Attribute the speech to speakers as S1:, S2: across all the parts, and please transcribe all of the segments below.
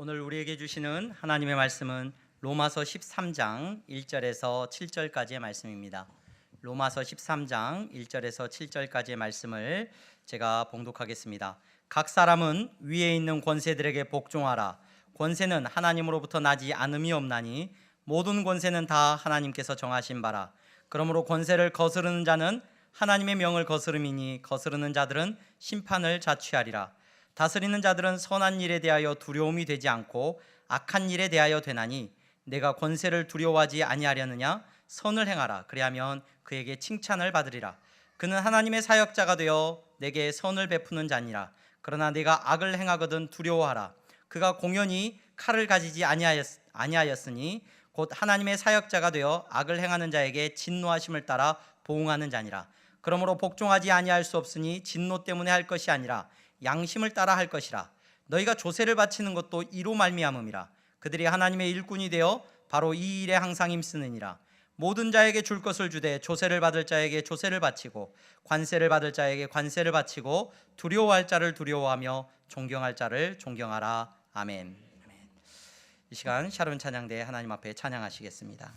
S1: 오늘 우리에게 주시는 하나님의 말씀은 로마서 13장 1절에서 7절까지의 말씀입니다. 로마서 13장 1절에서 7절까지의 말씀을 제가 봉독하겠습니다. 각 사람은 위에 있는 권세들에게 복종하라. 권세는 하나님으로부터 나지 않음이 없나니 모든 권세는 다 하나님께서 정하신 바라. 그러므로 권세를 거스르는 자는 하나님의 명을 거스름이니 거스르는 자들은 심판을 자취하리라. 다스리는 자들은 선한 일에 대하여 두려움이 되지 않고 악한 일에 대하여 되나니 내가 권세를 두려워하지 아니하려느냐? 선을 행하라. 그리하면 그에게 칭찬을 받으리라. 그는 하나님의 사역자가 되어 내게 선을 베푸는 자니라. 그러나 내가 악을 행하거든 두려워하라. 그가 공연히 칼을 가지지 아니하였으니 곧 하나님의 사역자가 되어 악을 행하는 자에게 진노하심을 따라 보응하는 자니라. 그러므로 복종하지 아니할 수 없으니 진노 때문에 할 것이 아니라 양심을 따라 할 것이라. 너희가 조세를 바치는 것도 이로 말미암음이라. 그들이 하나님의 일꾼이 되어 바로 이 일에 항상 힘쓰느니라. 모든 자에게 줄 것을 주되 조세를 받을 자에게 조세를 바치고 관세를 받을 자에게 관세를 바치고 두려워할 자를 두려워하며 존경할 자를 존경하라. 아멘. 이 시간 샤론 찬양대 하나님 앞에 찬양하시겠습니다.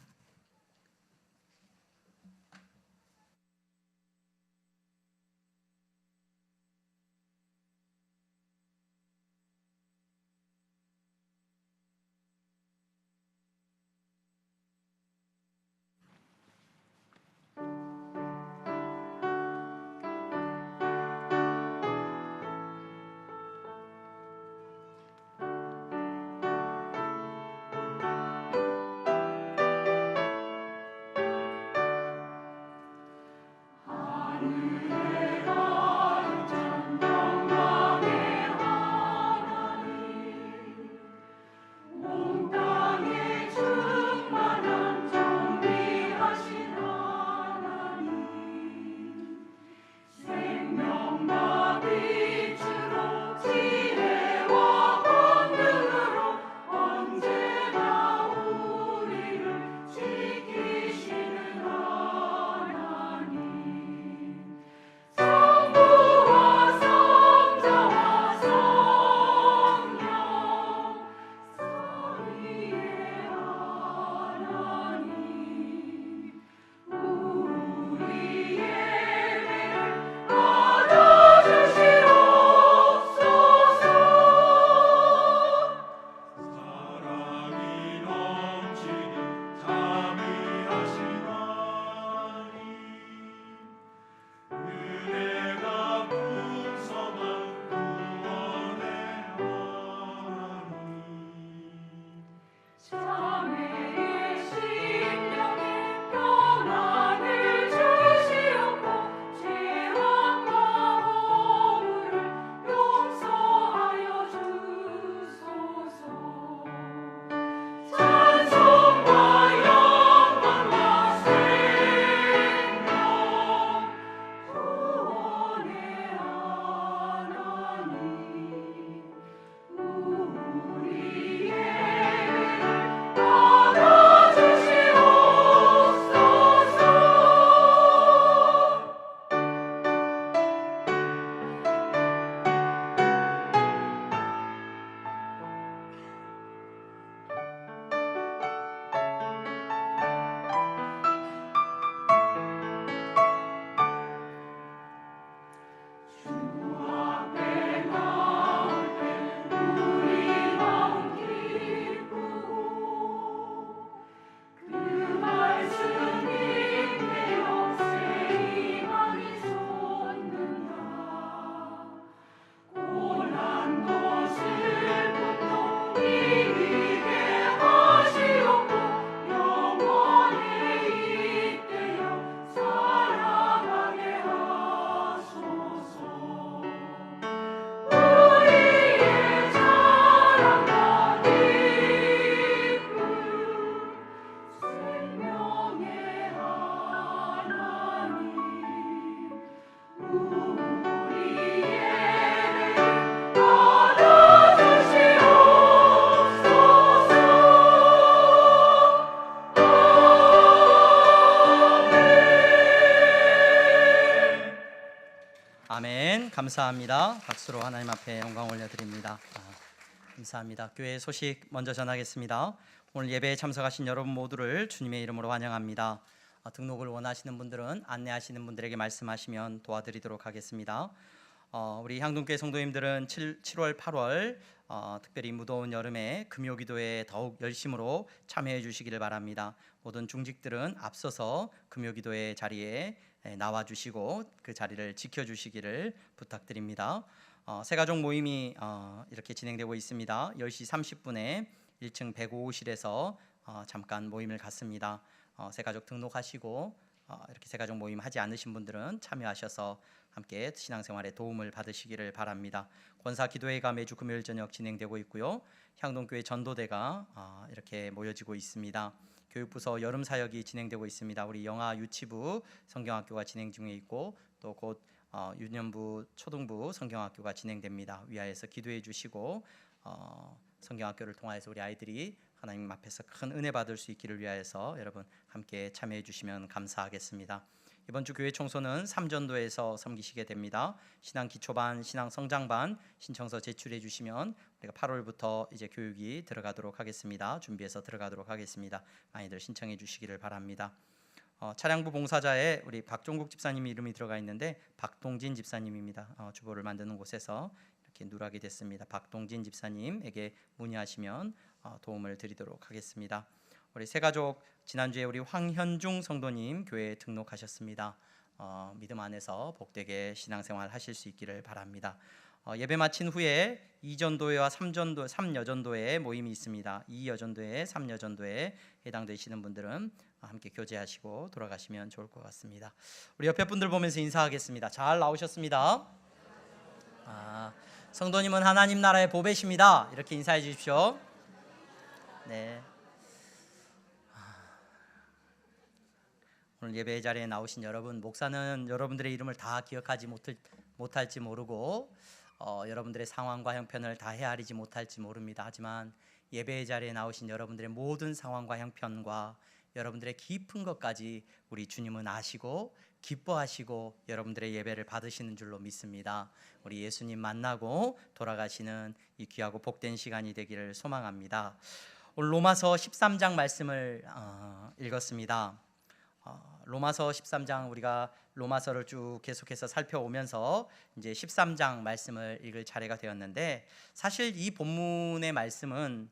S1: 아멘. 감사합니다. 박수로 하나님 앞에 영광 올려드립니다. 감사합니다. 교회 소식 먼저 전하겠습니다. 오늘 예배에 참석하신 여러분 모두를 주님의 이름으로 환영합니다. 등록을 원하시는 분들은 안내하시는 분들에게 말씀하시면 도와드리도록 하겠습니다. 우리 향동교회 성도님들은 7월, 8월 특별히 무더운 여름에 금요기도에 더욱 열심으로 참여해 주시기를 바랍니다. 모든 중직들은 앞서서 금요기도의 자리에 나와 주시고 그 자리를 지켜주시기를 부탁드립니다. 새가족 모임이 이렇게 진행되고 있습니다. 10시 30분에 1층 105호실에서 잠깐 모임을 갖습니다. 새가족 등록하시고 이렇게 새가족 모임 하지 않으신 분들은 참여하셔서 함께 신앙생활에 도움을 받으시기를 바랍니다. 권사 기도회가 매주 금요일 저녁 진행되고 있고요. 향동교회 전도대가 이렇게 모여지고 있습니다. 교육부서 여름 사역이 진행되고 있습니다. 우리 영아 유치부 성경학교가 진행 중에 있고 또 곧 유년부 초등부 성경학교가 진행됩니다. 위하여서 기도해 주시고 성경학교를 통하여서 우리 아이들이 하나님 앞에서 큰 은혜 받을 수 있기를 위하여서 여러분 함께 참여해 주시면 감사하겠습니다. 이번 주 교회 청소는 삼전도에서 섬기시게 됩니다. 신앙 기초반, 신앙 성장반 신청서 제출해 주시면 우리가 8월부터 이제 교육이 들어가도록 하겠습니다. 준비해서 들어가도록 하겠습니다. 많이들 신청해 주시기를 바랍니다. 차량부 봉사자에 우리 박종국 집사님 이름이 들어가 있는데 박동진 집사님입니다. 주보를 만드는 곳에서 이렇게 누락이 됐습니다. 박동진 집사님에게 문의하시면 도움을 드리도록 하겠습니다. 우리 새가족 지난주에 우리 황현중 성도님 교회에 등록하셨습니다. 믿음 안에서 복되게 신앙생활 하실 수 있기를 바랍니다. 예배 마친 후에 2전도회와 3여전도회 모임이 있습니다. 2여전도회, 3여전도회에 해당되시는 분들은 함께 교제하시고 돌아가시면 좋을 것 같습니다. 우리 옆에 분들 보면서 인사하겠습니다. 잘 나오셨습니다. 성도님은 하나님 나라의 보배십니다. 이렇게 인사해 주십시오. 네. 오늘 예배 자리에 나오신 여러분, 목사는 여러분들의 이름을 다 기억하지 못할지 모르고 여러분들의 상황과 형편을 다 헤아리지 못할지 모릅니다. 하지만 예배 자리에 나오신 여러분들의 모든 상황과 형편과 여러분들의 깊은 것까지 우리 주님은 아시고 기뻐하시고 여러분들의 예배를 받으시는 줄로 믿습니다. 우리 예수님 만나고 돌아가시는 이 귀하고 복된 시간이 되기를 소망합니다. 오늘 로마서 13장 말씀을 읽었습니다. 로마서 13장 우리가 로마서를 쭉 계속해서 살펴오면서 이제 13장 말씀을 읽을 차례가 되었는데 사실 이 본문의 말씀은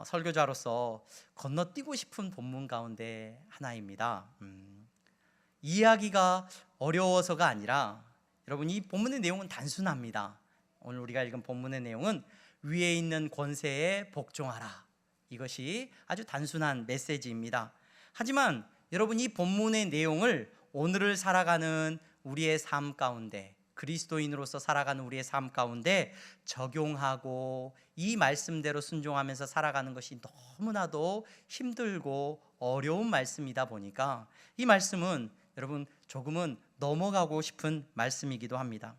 S1: 설교자로서 건너뛰고 싶은 본문 가운데 하나입니다. 이해하기가 어려워서가 아니라 여러분 이 본문의 내용은 단순합니다. 오늘 우리가 읽은 본문의 내용은 위에 있는 권세에 복종하라. 이것이 아주 단순한 메시지입니다. 하지만 여러분 이 본문의 내용을 오늘을 살아가는 우리의 삶 가운데 그리스도인으로서 살아가는 우리의 삶 가운데 적용하고 이 말씀대로 순종하면서 살아가는 것이 너무나도 힘들고 어려운 말씀이다 보니까 이 말씀은 여러분 조금은 넘어가고 싶은 말씀이기도 합니다.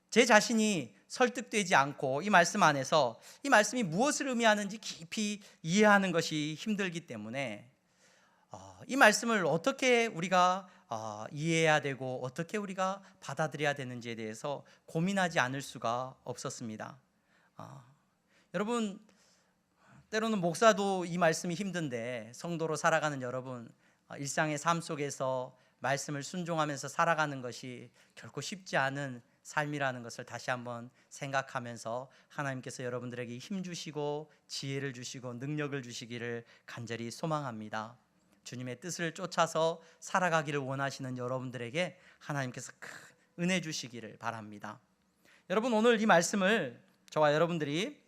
S1: 제 자신이 설득되지 않고 이 말씀 안에서 이 말씀이 무엇을 의미하는지 깊이 이해하는 것이 힘들기 때문에 이 말씀을 어떻게 우리가 이해해야 되고 어떻게 우리가 받아들여야 되는지에 대해서 고민하지 않을 수가 없었습니다. 여러분 때로는 목사도 이 말씀이 힘든데 성도로 살아가는 여러분 일상의 삶 속에서 말씀을 순종하면서 살아가는 것이 결코 쉽지 않은 삶이라는 것을 다시 한번 생각하면서 하나님께서 여러분들에게 힘 주시고 지혜를 주시고 능력을 주시기를 간절히 소망합니다. 주님의 뜻을 쫓아서 살아가기를 원하시는 여러분들에게 하나님께서 큰 은혜 주시기를 바랍니다. 여러분 오늘 이 말씀을 저와 여러분들이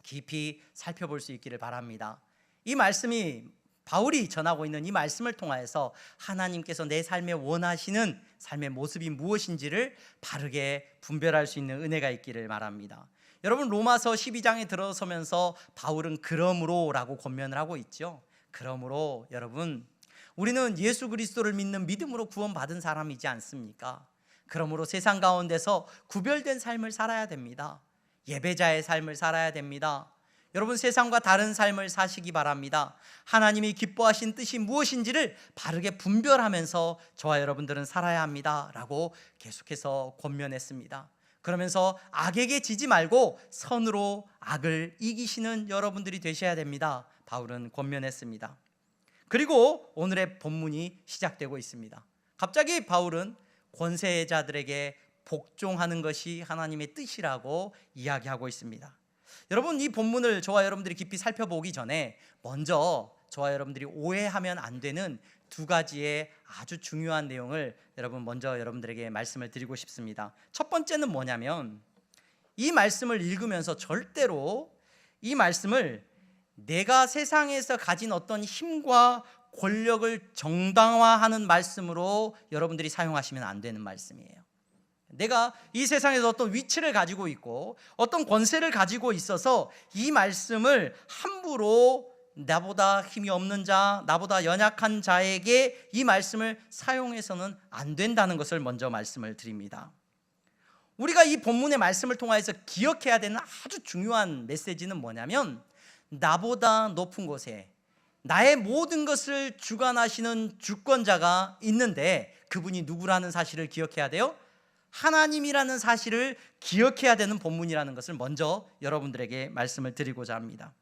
S1: 깊이 살펴볼 수 있기를 바랍니다. 이 말씀이 바울이 전하고 있는 이 말씀을 통하여서 하나님께서 내 삶에 원하시는 삶의 모습이 무엇인지를 바르게 분별할 수 있는 은혜가 있기를 바랍니다. 여러분 로마서 12장에 들어서면서 바울은 그러므로라고 권면을 하고 있죠. 그러므로 여러분 우리는 예수 그리스도를 믿는 믿음으로 구원받은 사람이지 않습니까? 그러므로 세상 가운데서 구별된 삶을 살아야 됩니다. 예배자의 삶을 살아야 됩니다. 여러분 세상과 다른 삶을 사시기 바랍니다. 하나님이 기뻐하신 뜻이 무엇인지를 바르게 분별하면서 저와 여러분들은 살아야 합니다 라고 계속해서 권면했습니다. 그러면서 악에게 지지 말고 선으로 악을 이기시는 여러분들이 되셔야 됩니다. 바울은 권면했습니다. 그리고 오늘의 본문이 시작되고 있습니다. 갑자기 바울은 권세자들에게 복종하는 것이 하나님의 뜻이라고 이야기하고 있습니다. 여러분, 이 본문을 저와 여러분들이 깊이 살펴보기 전에 먼저 저와 여러분들이 오해하면 안 되는 두 가지의 아주 중요한 내용을 먼저 여러분들에게 말씀을 드리고 싶습니다. 첫 번째는 뭐냐면, 이 말씀을 읽으면서 절대로 이 말씀을 내가 세상에서 가진 어떤 힘과 권력을 정당화하는 말씀으로 여러분들이 사용하시면 안 되는 말씀이에요. 내가 이 세상에서 어떤 위치를 가지고 있고 어떤 권세를 가지고 있어서 이 말씀을 함부로 나보다 힘이 없는 자, 나보다 연약한 자에게 이 말씀을 사용해서는 안 된다는 것을 먼저 말씀을 드립니다. 우리가 이 본문의 말씀을 통해서 기억해야 되는 아주 중요한 메시지는 뭐냐면, 나보다 높은 곳에 나의 모든 것을 주관하시는 주권자가 있는데 그분이 누구라는 사실을 기억해야 돼요. 하나님이라는 사실을 기억해야 되는 본문이라는 것을 먼저 여러분들에게 말씀을 드리고자 합니다.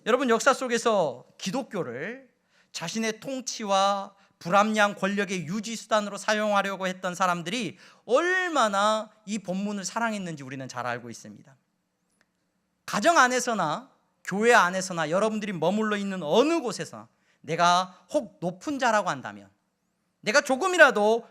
S1: 여러분, 역사 속에서 기독교를 자신의 통치와 불합리한 권력의 유지 수단으로 사용하려고 했던 사람들이 얼마나 이 본문을 사랑했는지 우리는 잘 알고 있습니다. 가정 안에서나 교회 안에서나 여러분들이 머물러 있는 어느 곳에서 내가 혹 높은 자라고 한다면, 내가 조금이라도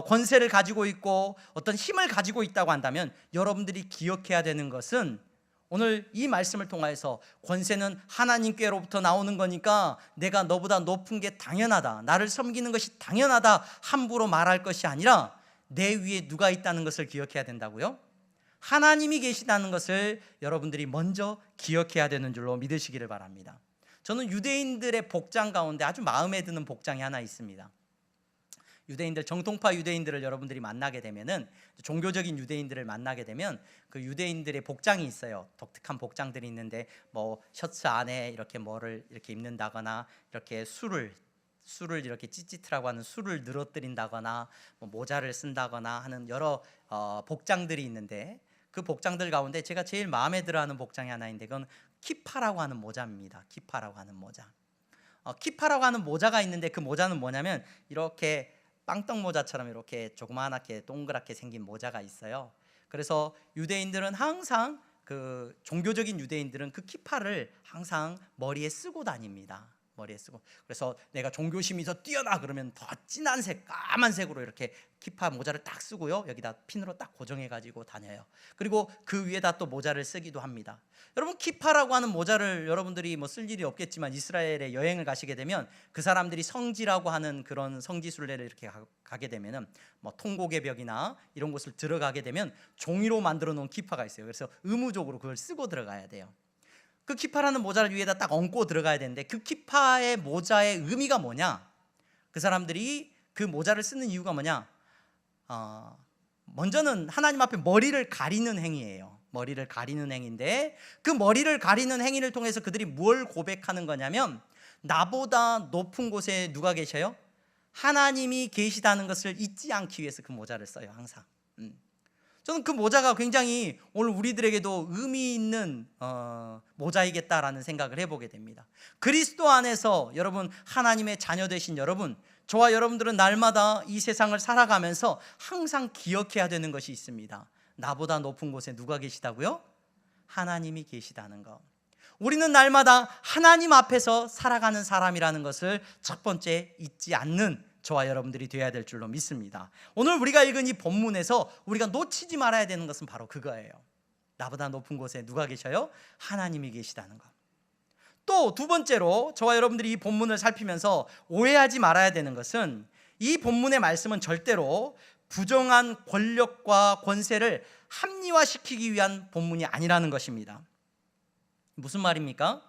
S1: 권세를 가지고 있고 어떤 힘을 가지고 있다고 한다면, 여러분들이 기억해야 되는 것은 오늘 이 말씀을 통해서 권세는 하나님께로부터 나오는 거니까 내가 너보다 높은 게 당연하다, 나를 섬기는 것이 당연하다 함부로 말할 것이 아니라 내 위에 누가 있다는 것을 기억해야 된다고요? 하나님이 계시다는 것을 여러분들이 먼저 기억해야 되는 줄로 믿으시기를 바랍니다. 저는 유대인들의 복장 가운데 아주 마음에 드는 복장이 하나 있습니다. 유대인들, 정통파 유대인들을 여러분들이 만나게 되면은, 종교적인 유대인들을 만나게 되면 그 유대인들의 복장이 있어요. 독특한 복장들이 있는데 뭐 셔츠 안에 이렇게 뭐를 이렇게 입는다거나, 이렇게 술을 이렇게 찌찌트라고 하는 술을 늘어뜨린다거나, 뭐 모자를 쓴다거나 하는 여러 복장들이 있는데, 그 복장들 가운데 제가 제일 마음에 들어하는 복장이 하나 있는데 그건 키파라고 하는 모자입니다. 키파라고 하는 모자. 키파라고 하는 모자가 있는데 그 모자는 뭐냐면 이렇게 빵떡 모자처럼 이렇게 조그맣게 동그랗게 생긴 모자가 있어요. 그래서 유대인들은 항상, 그 종교적인 유대인들은 그 키파를 항상 머리에 쓰고 다닙니다. 머리에 쓰고. 그래서 내가 종교심이 더 뛰어나 그러면 더 진한 색, 까만색으로 이렇게 키파 모자를 딱 쓰고요, 여기다 핀으로 딱 고정해 가지고 다녀요. 그리고 그 위에다 또 모자를 쓰기도 합니다. 여러분, 키파라고 하는 모자를 여러분들이 뭐 쓸 일이 없겠지만 이스라엘에 여행을 가시게 되면 그 사람들이 성지라고 하는 그런 성지 순례를 이렇게 가게 되면은 뭐 통곡의 벽이나 이런 곳을 들어가게 되면 종이로 만들어 놓은 키파가 있어요. 그래서 의무적으로 그걸 쓰고 들어가야 돼요. 그 키파라는 모자를 위에다 딱 얹고 들어가야 되는데, 그 키파의 모자의 의미가 뭐냐? 그 사람들이 그 모자를 쓰는 이유가 뭐냐? 먼저는 하나님 앞에 머리를 가리는 행위예요. 머리를 가리는 행위인데, 그 머리를 가리는 행위를 통해서 그들이 뭘 고백하는 거냐면, 나보다 높은 곳에 누가 계셔요? 하나님이 계시다는 것을 잊지 않기 위해서 그 모자를 써요, 항상. 저는 그 모자가 굉장히 오늘 우리들에게도 의미 있는 모자이겠다라는 생각을 해보게 됩니다. 그리스도 안에서 여러분, 하나님의 자녀 되신 여러분, 저와 여러분들은 날마다 이 세상을 살아가면서 항상 기억해야 되는 것이 있습니다. 나보다 높은 곳에 누가 계시다고요? 하나님이 계시다는 것. 우리는 날마다 하나님 앞에서 살아가는 사람이라는 것을 첫 번째 잊지 않는 저와 여러분들이 되어야 될 줄로 믿습니다. 오늘 우리가 읽은 이 본문에서 우리가 놓치지 말아야 되는 것은 바로 그거예요. 나보다 높은 곳에 누가 계셔요? 하나님이 계시다는 것. 또 두 번째로 저와 여러분들이 이 본문을 살피면서 오해하지 말아야 되는 것은, 이 본문의 말씀은 절대로 부정한 권력과 권세를 합리화시키기 위한 본문이 아니라는 것입니다. 무슨 말입니까?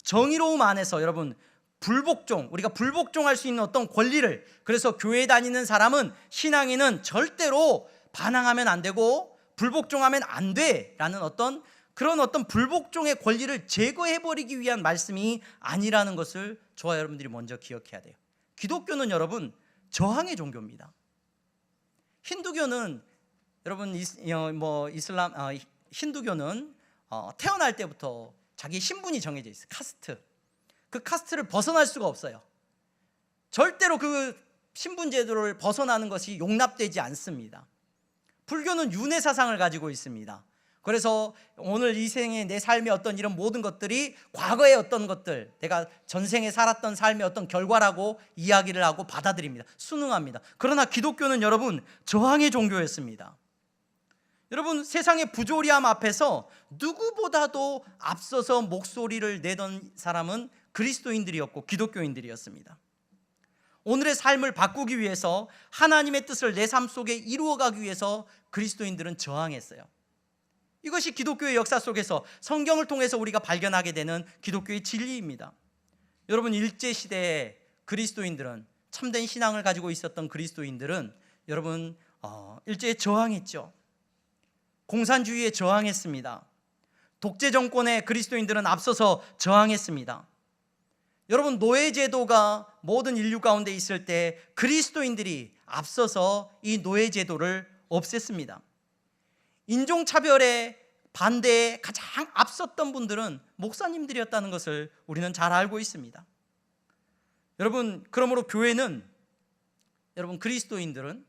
S1: 정의로움 안에서 여러분, 불복종, 우리가 불복종할 수 있는 어떤 권리를, 그래서 교회 다니는 사람은, 신앙인은 절대로 반항하면 안 되고 불복종하면 안 돼라는 그런 어떤 불복종의 권리를 제거해버리기 위한 말씀이 아니라는 것을 저와 여러분들이 먼저 기억해야 돼요. 기독교는 여러분, 저항의 종교입니다. 힌두교는 여러분 이슬람 힌두교는 태어날 때부터 자기 신분이 정해져 있어요. 카스트. 그 카스트를 벗어날 수가 없어요. 절대로 그 신분 제도를 벗어나는 것이 용납되지 않습니다. 불교는 윤회 사상을 가지고 있습니다. 그래서 오늘 이 생에 내 삶의 어떤 이런 모든 것들이 과거의 어떤 것들, 내가 전생에 살았던 삶의 어떤 결과라고 이야기를 하고 받아들입니다. 순응합니다. 그러나 기독교는 여러분 저항의 종교였습니다. 여러분 세상의 부조리함 앞에서 누구보다도 앞서서 목소리를 내던 사람은 그리스도인들이었고 기독교인들이었습니다. 오늘의 삶을 바꾸기 위해서 하나님의 뜻을 내 삶 속에 이루어가기 위해서 그리스도인들은 저항했어요. 이것이 기독교의 역사 속에서 성경을 통해서 우리가 발견하게 되는 기독교의 진리입니다. 여러분 일제시대에 그리스도인들은, 참된 신앙을 가지고 있었던 그리스도인들은 여러분 일제에 저항했죠. 공산주의에 저항했습니다. 독재 정권에 그리스도인들은 앞서서 저항했습니다. 여러분 노예제도가 모든 인류 가운데 있을 때 그리스도인들이 앞서서 이 노예제도를 없앴습니다. 인종차별에 반대에 가장 앞섰던 분들은 목사님들이었다는 것을 우리는 잘 알고 있습니다. 여러분 그러므로 교회는, 여러분 그리스도인들은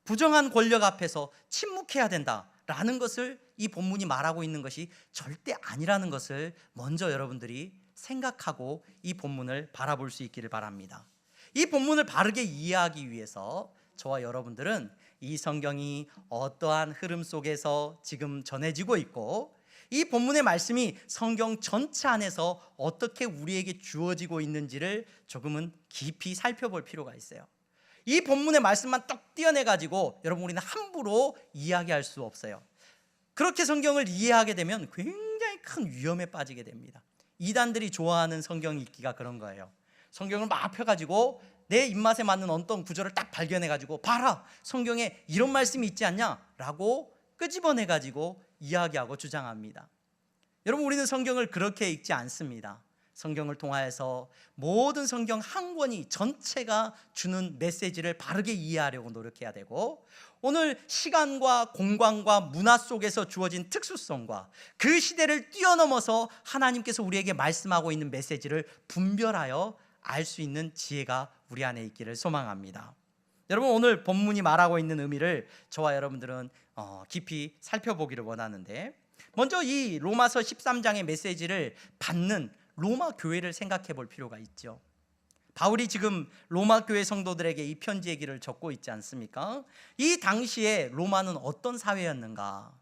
S1: 부정한 권력 앞에서 침묵해야 된다라는 것을 이 본문이 말하고 있는 것이 절대 아니라는 것을 먼저 여러분들이 생각하고 이 본문을 바라볼 수 있기를 바랍니다. 이 본문을 바르게 이해하기 위해서 저와 여러분들은 이 성경이 어떠한 흐름 속에서 지금 전해지고 있고 이 본문의 말씀이 성경 전체 안에서 어떻게 우리에게 주어지고 있는지를 조금은 깊이 살펴볼 필요가 있어요. 이 본문의 말씀만 딱 떼어내가지고 여러분 우리는 함부로 이야기할 수 없어요. 그렇게 성경을 이해하게 되면 굉장히 큰 위험에 빠지게 됩니다. 이단들이 좋아하는 성경 읽기가 그런 거예요. 성경을 막 펴가지고 내 입맛에 맞는 어떤 구절을 딱 발견해가지고 봐라 성경에 이런 말씀이 있지 않냐 라고 끄집어내가지고 이야기하고 주장합니다. 여러분 우리는 성경을 그렇게 읽지 않습니다. 성경을 통하여서 모든 성경 한 권이 전체가 주는 메시지를 바르게 이해하려고 노력해야 되고, 오늘 시간과 공간과 문화 속에서 주어진 특수성과 그 시대를 뛰어넘어서 하나님께서 우리에게 말씀하고 있는 메시지를 분별하여 알 수 있는 지혜가 우리 안에 있기를 소망합니다. 여러분 오늘 본문이 말하고 있는 의미를 저와 여러분들은 깊이 살펴보기를 원하는데, 먼저 이 로마서 13장의 메시지를 받는 로마 교회를 생각해 볼 필요가 있죠. 바울이 지금 로마 교회 성도들에게 이 편지의 길을 적고 있지 않습니까? 이 당시에 로마는 어떤 사회였는가?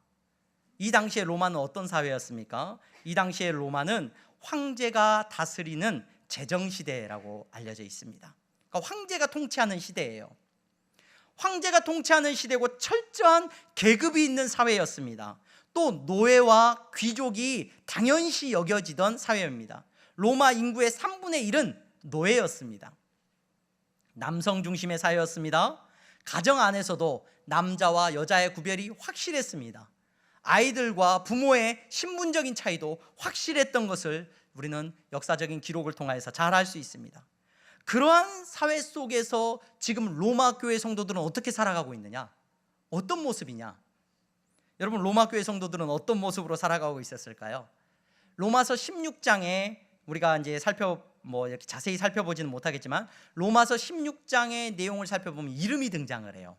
S1: 이 당시에 로마는 어떤 사회였습니까? 이 당시에 로마는 황제가 다스리는 제정시대라고 알려져 있습니다. 그러니까 황제가 통치하는 시대예요. 황제가 통치하는 시대고 철저한 계급이 있는 사회였습니다. 또 노예와 귀족이 당연시 여겨지던 사회입니다. 로마 인구의 3분의 1은 노예였습니다. 남성 중심의 사회였습니다. 가정 안에서도 남자와 여자의 구별이 확실했습니다. 아이들과 부모의 신분적인 차이도 확실했던 것을 우리는 역사적인 기록을 통해서 잘 알 수 있습니다. 그러한 사회 속에서 지금 로마 교회 성도들은 어떻게 살아가고 있느냐? 어떤 모습이냐? 여러분 로마 교회 성도들은 어떤 모습으로 살아가고 있었을까요? 로마서 16장에 우리가 이제 이렇게 자세히 살펴보지는 못하겠지만 로마서 16장의 내용을 살펴보면 이름이 등장을 해요.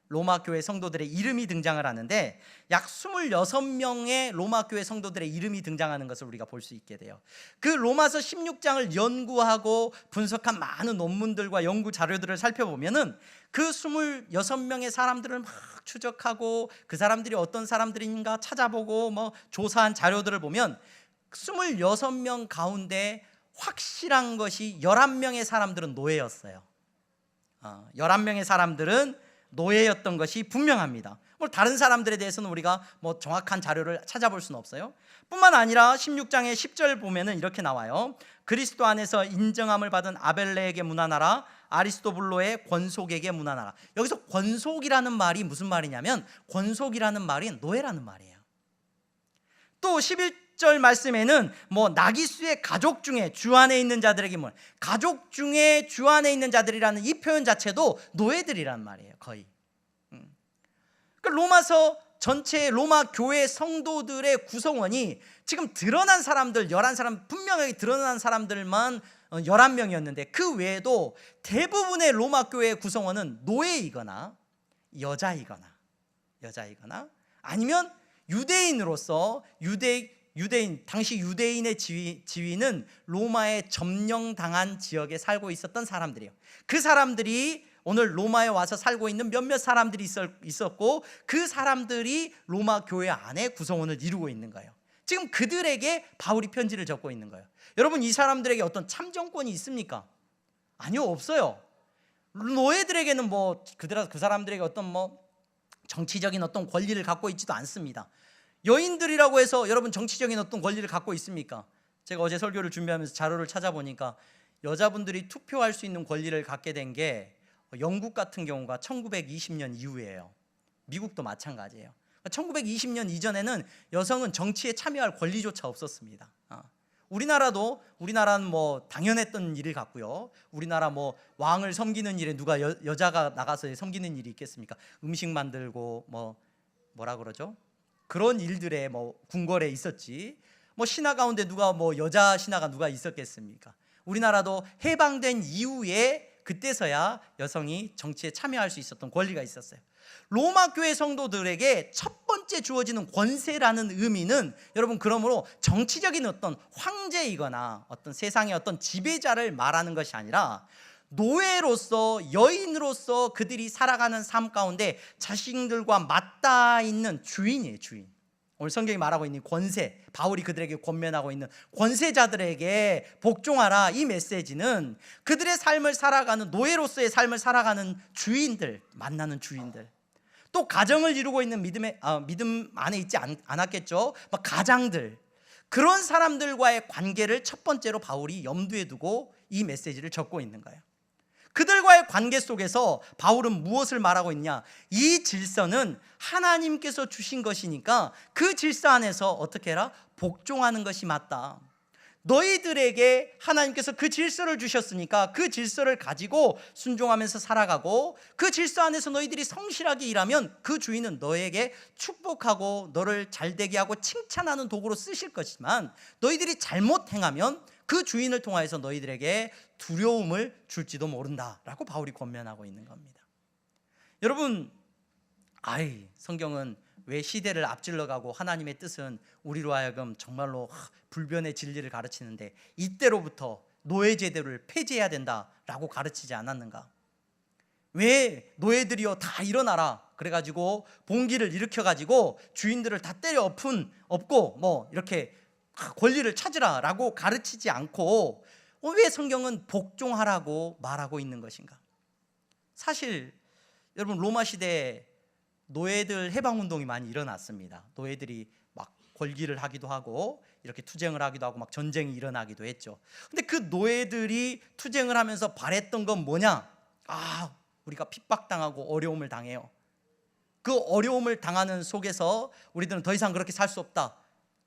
S1: 로마 교회 성도들의 이름이 등장을 하는데 약 26명의 로마 교회 성도들의 이름이 등장하는 것을 우리가 볼 수 있게 돼요. 그 로마서 16장을 연구하고 분석한 많은 논문들과 연구 자료들을 살펴보면은 그 26명의 사람들을 막 추적하고 그 사람들이 어떤 사람들인가 찾아보고 조사한 자료들을 보면 26명 가운데 확실한 것이 11명의 사람들은 노예였어요. 11명의 사람들은 노예였던 것이 분명합니다. 다른 사람들에 대해서는 우리가 정확한 자료를 찾아볼 수는 없어요. 뿐만 아니라 16장의 10절 보면은 이렇게 나와요. 그리스도 안에서 인정함을 받은 아벨레에게 문안하라. 아리스토블로의 권속에게 문안하라. 여기서 권속이라는 말이 무슨 말이냐면 권속이라는 말이 노예라는 말이에요. 또 11절 말씀에는 나기수의 가족 중에 주 안에 있는 자들에게 가족 중에 주 안에 있는 자들이라는 이 표현 자체도 노예들이란 말이에요. 거의. 그 로마서 전체 로마 교회 성도들의 구성원이 지금 드러난 사람들 11사람, 분명하게 드러난 사람들만 11명이었는데 그 외에도 대부분의 로마 교회의 구성원은 노예이거나 여자이거나 아니면 유대인으로서 유대인 당시 유대인의 지위는 로마에 점령당한 지역에 살고 있었던 사람들이에요. 그 사람들이 오늘 로마에 와서 살고 있는 몇몇 사람들이 있었고 그 사람들이 로마 교회 안에 구성원을 이루고 있는 거예요. 지금 그들에게 바울이 편지를 적고 있는 거예요. 여러분, 이 사람들에게 어떤 참정권이 있습니까? 아니요, 없어요. 노예들에게는 그 사람들에게 어떤 정치적인 어떤 권리를 갖고 있지도 않습니다. 여인들이라고 해서 여러분 정치적인 어떤 권리를 갖고 있습니까? 제가 어제 설교를 준비하면서 자료를 찾아보니까 여자분들이 투표할 수 있는 권리를 갖게 된 게 영국 같은 경우가 1920년 이후예요. 미국도 마찬가지예요. 1920년 이전에는 여성은 정치에 참여할 권리조차 없었습니다. 우리나라는 당연했던 일을 갖고요. 우리나라 왕을 섬기는 일에 누가 여자가 나가서 섬기는 일이 있겠습니까? 음식 만들고 뭐라 그러죠? 그런 일들에 궁궐에 있었지. 신하 가운데 누가 여자 신하가 누가 있었겠습니까? 우리나라도 해방된 이후에 그때서야 여성이 정치에 참여할 수 있었던 권리가 있었어요. 로마 교회 성도들에게 첫 번째 주어지는 권세라는 의미는 여러분 그러므로 정치적인 어떤 황제이거나 어떤 세상의 어떤 지배자를 말하는 것이 아니라 노예로서 여인으로서 그들이 살아가는 삶 가운데 자신들과 맞닿아 있는 주인이에요. 주인. 오늘 성경이 말하고 있는 권세, 바울이 그들에게 권면하고 있는 권세자들에게 복종하라, 이 메시지는 그들의 삶을 살아가는 노예로서의 삶을 살아가는 주인들, 만나는 주인들, 또 가정을 이루고 있는 믿음 안에 있지 않았겠죠. 가장들, 그런 사람들과의 관계를 첫 번째로 바울이 염두에 두고 이 메시지를 적고 있는 거예요. 그들과의 관계 속에서 바울은 무엇을 말하고 있냐? 이 질서는 하나님께서 주신 것이니까 그 질서 안에서 어떻게 해라? 복종하는 것이 맞다. 너희들에게 하나님께서 그 질서를 주셨으니까 그 질서를 가지고 순종하면서 살아가고 그 질서 안에서 너희들이 성실하게 일하면 그 주인은 너에게 축복하고 너를 잘되게 하고 칭찬하는 도구로 쓰실 것이지만 너희들이 잘못 행하면 그 주인을 통하여서 너희들에게 두려움을 줄지도 모른다라고 바울이 권면하고 있는 겁니다. 여러분, 성경은 왜 시대를 앞질러가고 하나님의 뜻은 우리로 하여금 정말로 불변의 진리를 가르치는데 이때로부터 노예 제도를 폐지해야 된다라고 가르치지 않았는가? 왜 노예들이여 다 일어나라 그래가지고 봉기를 일으켜가지고 주인들을 다 때려 엎고 이렇게 권리를 찾으라라고 가르치지 않고 왜 성경은 복종하라고 말하고 있는 것인가? 사실 여러분 로마 시대에 노예들 해방운동이 많이 일어났습니다. 노예들이 막 권기를 하기도 하고 이렇게 투쟁을 하기도 하고 막 전쟁이 일어나기도 했죠. 근데 그 노예들이 투쟁을 하면서 바랬던 건 뭐냐? 우리가 핍박당하고 어려움을 당해요. 그 어려움을 당하는 속에서 우리들은 더 이상 그렇게 살 수 없다.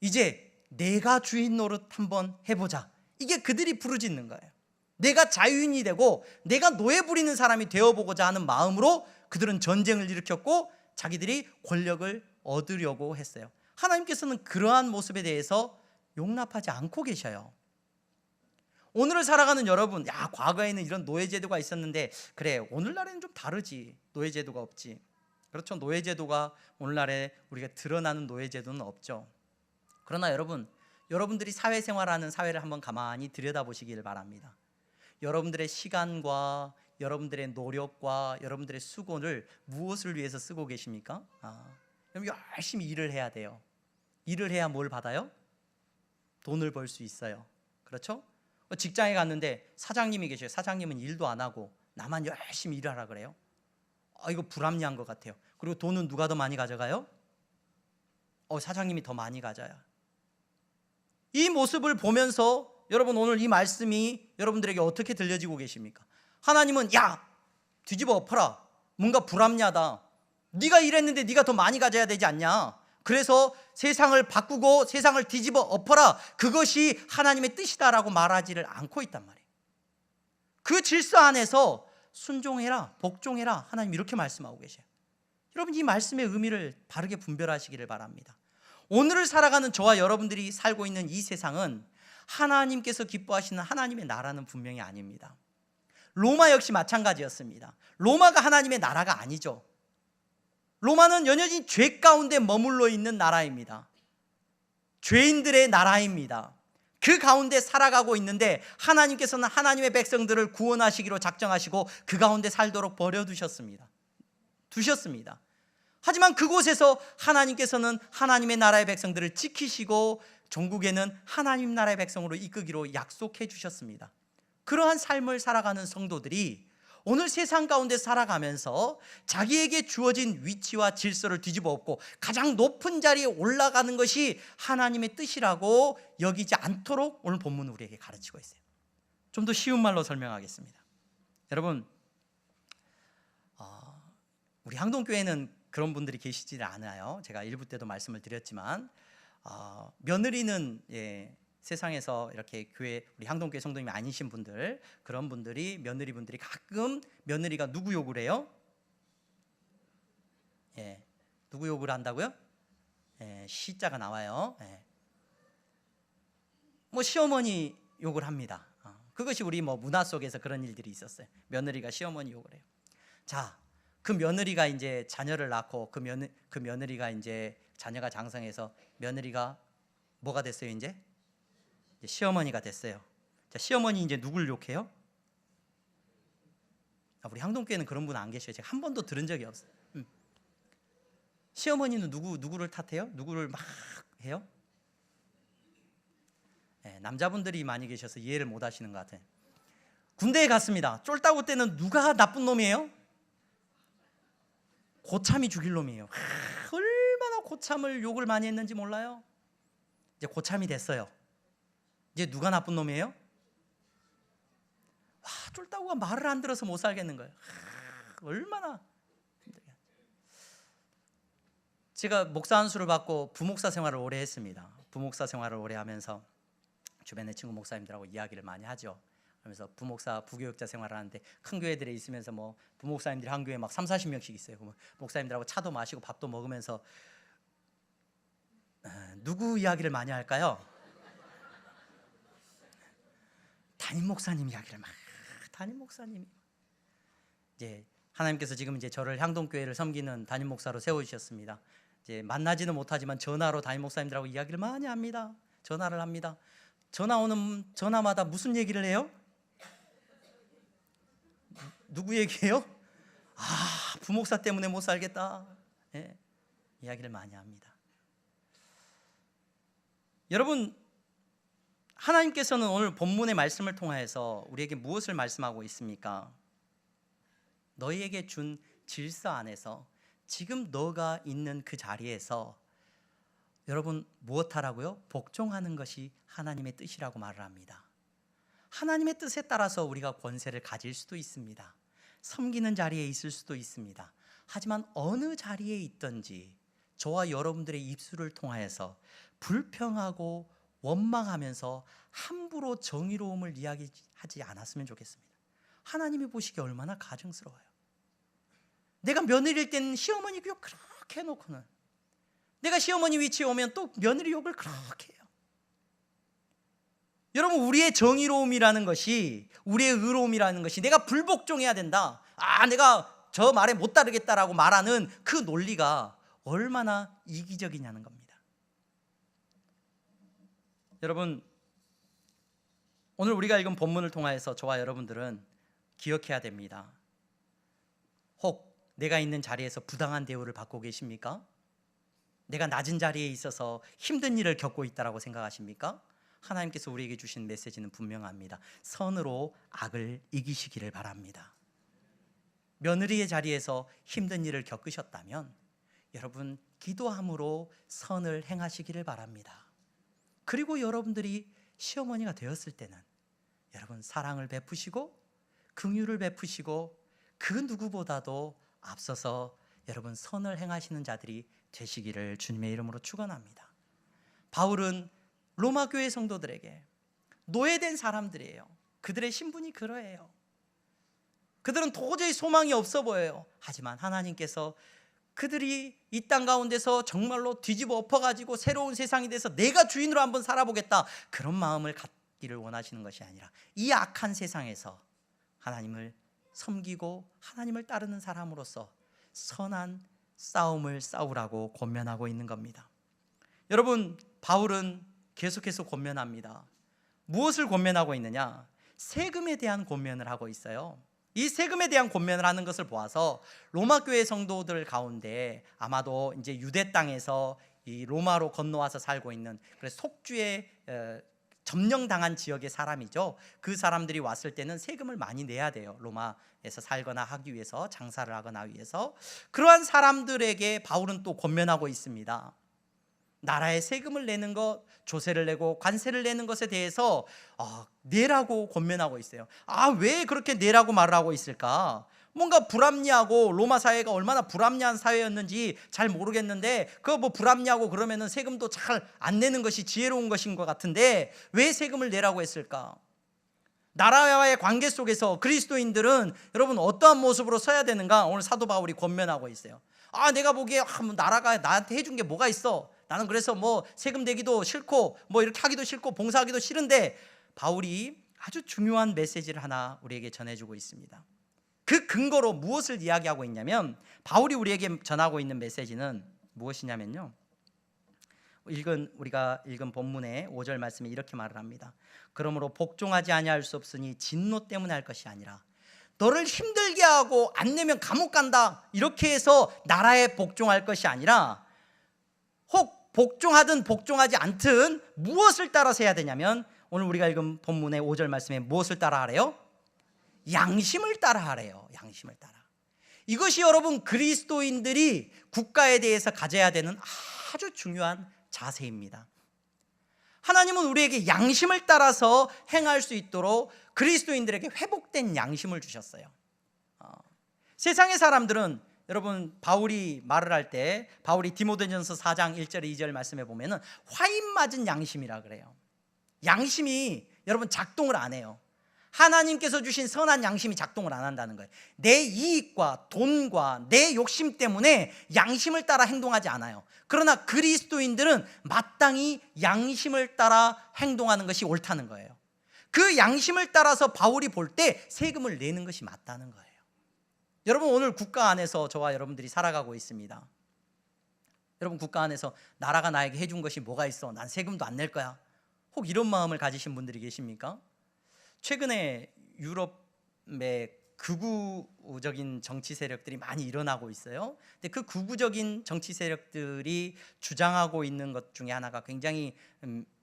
S1: 이제 내가 주인 노릇 한번 해보자. 이게 그들이 부르짖는 거예요. 내가 자유인이 되고 내가 노예 부리는 사람이 되어보고자 하는 마음으로 그들은 전쟁을 일으켰고 자기들이 권력을 얻으려고 했어요. 하나님께서는 그러한 모습에 대해서 용납하지 않고 계셔요. 오늘을 살아가는 여러분, 과거에는 이런 노예제도가 있었는데 그래, 오늘날에는 좀 다르지. 노예제도가 없지. 그렇죠. 노예제도가 오늘날에 우리가 드러나는 노예제도는 없죠. 그러나 여러분들이 사회생활하는 사회를 한번 가만히 들여다보시기를 바랍니다. 여러분들의 시간과 여러분들의 노력과 여러분들의 수고를 무엇을 위해서 쓰고 계십니까? 여러분 열심히 일을 해야 돼요. 일을 해야 뭘 받아요? 돈을 벌 수 있어요. 그렇죠? 직장에 갔는데 사장님이 계셔요. 사장님은 일도 안 하고 나만 열심히 일하라 그래요. 이거 불합리한 것 같아요. 그리고 돈은 누가 더 많이 가져가요? 사장님이 더 많이 가져요. 이 모습을 보면서 여러분 오늘 이 말씀이 여러분들에게 어떻게 들려지고 계십니까? 하나님은 뒤집어 엎어라. 뭔가 불합리하다. 네가 일했는데 네가 더 많이 가져야 되지 않냐? 그래서 세상을 바꾸고 세상을 뒤집어 엎어라. 그것이 하나님의 뜻이다라고 말하지를 않고 있단 말이에요. 그 질서 안에서 순종해라, 복종해라. 하나님 이렇게 말씀하고 계셔요. 여러분, 이 말씀의 의미를 바르게 분별하시기를 바랍니다. 오늘을 살아가는 저와 여러분들이 살고 있는 이 세상은 하나님께서 기뻐하시는 하나님의 나라는 분명히 아닙니다. 로마 역시 마찬가지였습니다. 로마가 하나님의 나라가 아니죠. 로마는 여전히 죄 가운데 머물러 있는 나라입니다. 죄인들의 나라입니다. 그 가운데 살아가고 있는데 하나님께서는 하나님의 백성들을 구원하시기로 작정하시고 그 가운데 살도록 버려두셨습니다. 하지만 그곳에서 하나님께서는 하나님의 나라의 백성들을 지키시고 종국에는 하나님 나라의 백성으로 이끄기로 약속해 주셨습니다. 그러한 삶을 살아가는 성도들이 오늘 세상 가운데 살아가면서 자기에게 주어진 위치와 질서를 뒤집어 엎고 가장 높은 자리에 올라가는 것이 하나님의 뜻이라고 여기지 않도록 오늘 본문은 우리에게 가르치고 있어요. 좀 더 쉬운 말로 설명하겠습니다. 여러분, 우리 항동교회는 그런 분들이 계시지 않아요. 제가 1부 때도 말씀을 드렸지만 며느리는 세상에서 이렇게 교회, 우리 항동교회 성도님이 아니신 분들, 그런 분들이, 며느리분들이 가끔 며느리가 누구 욕을 해요? 누구 욕을 한다고요? 시자가 나와요. 뭐 시어머니 욕을 합니다. 그것이 우리 문화 속에서 그런 일들이 있었어요. 며느리가 시어머니 욕을 해요. 자, 그 며느리가 이제 자녀를 낳고 그 며느리가 이제 자녀가 장성해서 며느리가 뭐가 됐어요? 이제 시어머니가 됐어요. 자, 시어머니 이제 누굴 욕해요? 우리 항동교회는 그런 분 안 계셔요. 제가 한 번도 들은 적이 없어요. 시어머니는 누구를 탓해요? 누구를 막 해요? 남자분들이 많이 계셔서 이해를 못 하시는 것 같아요. 군대에 갔습니다. 쫄따구 때는 누가 나쁜 놈이에요? 고참이 죽일 놈이에요. 얼마나 고참을 욕을 많이 했는지 몰라요? 이제 고참이 됐어요. 이제 누가 나쁜 놈이에요? 쫄따구가 말을 안 들어서 못 살겠는 거예요. 얼마나 힘들게. 제가 목사 안수를 받고 부목사 생활을 오래 했습니다. 부목사 생활을 오래 하면서 주변의 친구 목사님들하고 이야기를 많이 하죠. 그러면서 부목사, 부교육자 생활을 하는데 큰 교회들에 있으면서 부목사님들이 한 교회에 막 30-40명씩 있어요. 그러면 목사님들하고 차도 마시고 밥도 먹으면서 누구 이야기를 많이 할까요? 담임 목사님 이야기를 막. 담임 목사님이 이제 하나님께서 지금 이제 저를 향동교회를 섬기는 담임 목사로 세우셨습니다. 이제 만나지는 못하지만 전화로 담임 목사님들하고 이야기를 많이 합니다. 전화를 합니다. 전화 오는 전화마다 무슨 얘기를 해요? 누구 얘기해요? 부목사 때문에 못 살겠다. 이야기를 많이 합니다. 여러분, 하나님께서는 오늘 본문의 말씀을 통하여서 우리에게 무엇을 말씀하고 있습니까? 너희에게 준 질서 안에서 지금 너가 있는 그 자리에서 여러분 무엇 하라고요? 복종하는 것이 하나님의 뜻이라고 말을 합니다. 하나님의 뜻에 따라서 우리가 권세를 가질 수도 있습니다. 섬기는 자리에 있을 수도 있습니다. 하지만 어느 자리에 있든지 저와 여러분들의 입술을 통하여서 불평하고 원망하면서 함부로 정의로움을 이야기하지 않았으면 좋겠습니다. 하나님이 보시기에 얼마나 가증스러워요. 내가 며느리일 때는 시어머니 욕 그렇게 해놓고는 내가 시어머니 위치에 오면 또 며느리 욕을 그렇게 해요. 여러분, 우리의 정의로움이라는 것이, 우리의 의로움이라는 것이 내가 불복종해야 된다, 내가 저 말에 못 따르겠다라고 말하는 그 논리가 얼마나 이기적이냐는 겁니다. 여러분, 오늘 우리가 읽은 본문을 통하여서 저와 여러분들은 기억해야 됩니다. 혹 내가 있는 자리에서 부당한 대우를 받고 계십니까? 내가 낮은 자리에 있어서 힘든 일을 겪고 있다고 생각하십니까? 하나님께서 우리에게 주신 메시지는 분명합니다. 선으로 악을 이기시기를 바랍니다. 며느리의 자리에서 힘든 일을 겪으셨다면 여러분 기도함으로 선을 행하시기를 바랍니다. 그리고 여러분들이 시어머니가 되었을 때는 여러분 사랑을 베푸시고 긍휼을 베푸시고 그 누구보다도 앞서서 여러분 선을 행하시는 자들이 되시기를 주님의 이름으로 축원합니다. 바울은 로마 교회 성도들에게 노예된 사람들이에요. 그들의 신분이 그러해요. 그들은 도저히 소망이 없어 보여요. 하지만 하나님께서 그들이 이 땅 가운데서 정말로 뒤집어 엎어가지고 새로운 세상이 돼서 내가 주인으로 한번 살아보겠다, 그런 마음을 갖기를 원하시는 것이 아니라 이 악한 세상에서 하나님을 섬기고 하나님을 따르는 사람으로서 선한 싸움을 싸우라고 권면하고 있는 겁니다. 여러분, 바울은 계속해서 권면합니다. 무엇을 권면하고 있느냐? 세금에 대한 권면을 하고 있어요. 이 세금에 대한 권면을 하는 것을 보아서 로마 교회 성도들 가운데 아마도 이제 유대 땅에서 이 로마로 건너와서 살고 있는, 그래서 속주의 점령당한 지역의 사람이죠. 그 사람들이 왔을 때는 세금을 많이 내야 돼요. 로마에서 살거나 하기 위해서, 장사를 하거나 위해서. 그러한 사람들에게 바울은 또 권면하고 있습니다. 나라에 세금을 내는 것, 조세를 내고 관세를 내는 것에 대해서 내라고 권면하고 있어요. 왜 그렇게 내라고 말을 하고 있을까? 뭔가 불합리하고, 로마 사회가 얼마나 불합리한 사회였는지 잘 모르겠는데, 그거 뭐 불합리하고 그러면은 세금도 잘 안 내는 것이 지혜로운 것인 것 같은데 왜 세금을 내라고 했을까? 나라와의 관계 속에서 그리스도인들은 여러분 어떠한 모습으로 서야 되는가? 오늘 사도 바울이 권면하고 있어요. 내가 보기에 뭐 나라가 나한테 해준 게 뭐가 있어? 나는 그래서 뭐 세금 내기도 싫고 뭐 이렇게 하기도 싫고 봉사하기도 싫은데, 바울이 아주 중요한 메시지를 하나 우리에게 전해주고 있습니다. 그 근거로 무엇을 이야기하고 있냐면, 바울이 우리에게 전하고 있는 메시지는 무엇이냐면요, 우리가 읽은 본문의 5절 말씀에 이렇게 말을 합니다. 그러므로 복종하지 아니할 수 없으니 진노 때문에 할 것이 아니라, 너를 힘들게 하고 안 내면 감옥 간다 이렇게 해서 나라에 복종할 것이 아니라, 혹 복종하든 복종하지 않든 무엇을 따라서 해야 되냐면, 오늘 우리가 읽은 본문의 5절 말씀에 무엇을 따라 하래요? 양심을 따라 하래요. 양심을 따라. 이것이 여러분 그리스도인들이 국가에 대해서 가져야 되는 아주 중요한 자세입니다. 하나님은 우리에게 양심을 따라서 행할 수 있도록 그리스도인들에게 회복된 양심을 주셨어요. 세상의 사람들은, 여러분 바울이 말을 할 때, 바울이 디모데전서 4장 1절 2절 말씀에 보면은 화인 맞은 양심이라 그래요. 양심이 여러분 작동을 안 해요. 하나님께서 주신 선한 양심이 작동을 안 한다는 거예요. 내 이익과 돈과 내 욕심 때문에 양심을 따라 행동하지 않아요. 그러나 그리스도인들은 마땅히 양심을 따라 행동하는 것이 옳다는 거예요. 그 양심을 따라서 바울이 볼 때 세금을 내는 것이 맞다는 거예요. 여러분, 오늘 국가 안에서 저와 여러분들이 살아가고 있습니다. 여러분, 국가 안에서 나라가 나에게 해준 것이 뭐가 있어? 난 세금도 안 낼 거야. 혹 이런 마음을 가지신 분들이 계십니까? 최근에 유럽의 극우적인 정치 세력들이 많이 일어나고 있어요. 근데 그 극우적인 정치 세력들이 주장하고 있는 것 중에 하나가, 굉장히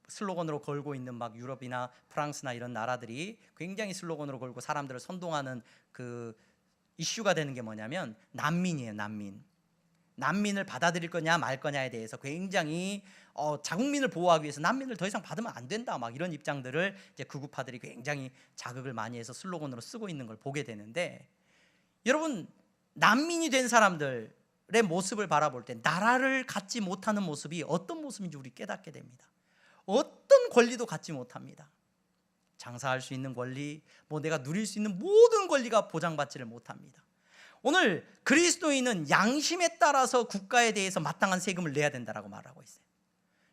S1: 슬로건으로 걸고 있는, 막 유럽이나 프랑스나 이런 나라들이 굉장히 슬로건으로 걸고 사람들을 선동하는 그 이슈가 되는 게 뭐냐면 난민이에요. 난민을 받아들일 거냐 말 거냐에 대해서 굉장히 자국민을 보호하기 위해서 난민을 더 이상 받으면 안 된다, 막 이런 입장들을 이제 극우파들이 굉장히 자극을 많이 해서 슬로건으로 쓰고 있는 걸 보게 되는데, 여러분 난민이 된 사람들의 모습을 바라볼 때 나라를 갖지 못하는 모습이 어떤 모습인지 우리 깨닫게 됩니다. 어떤 권리도 갖지 못합니다. 장사할 수 있는 권리, 뭐 내가 누릴 수 있는 모든 권리가 보장받지를 못합니다. 오늘 그리스도인은 양심에 따라서 국가에 대해서 마땅한 세금을 내야 된다라고 말하고 있어요.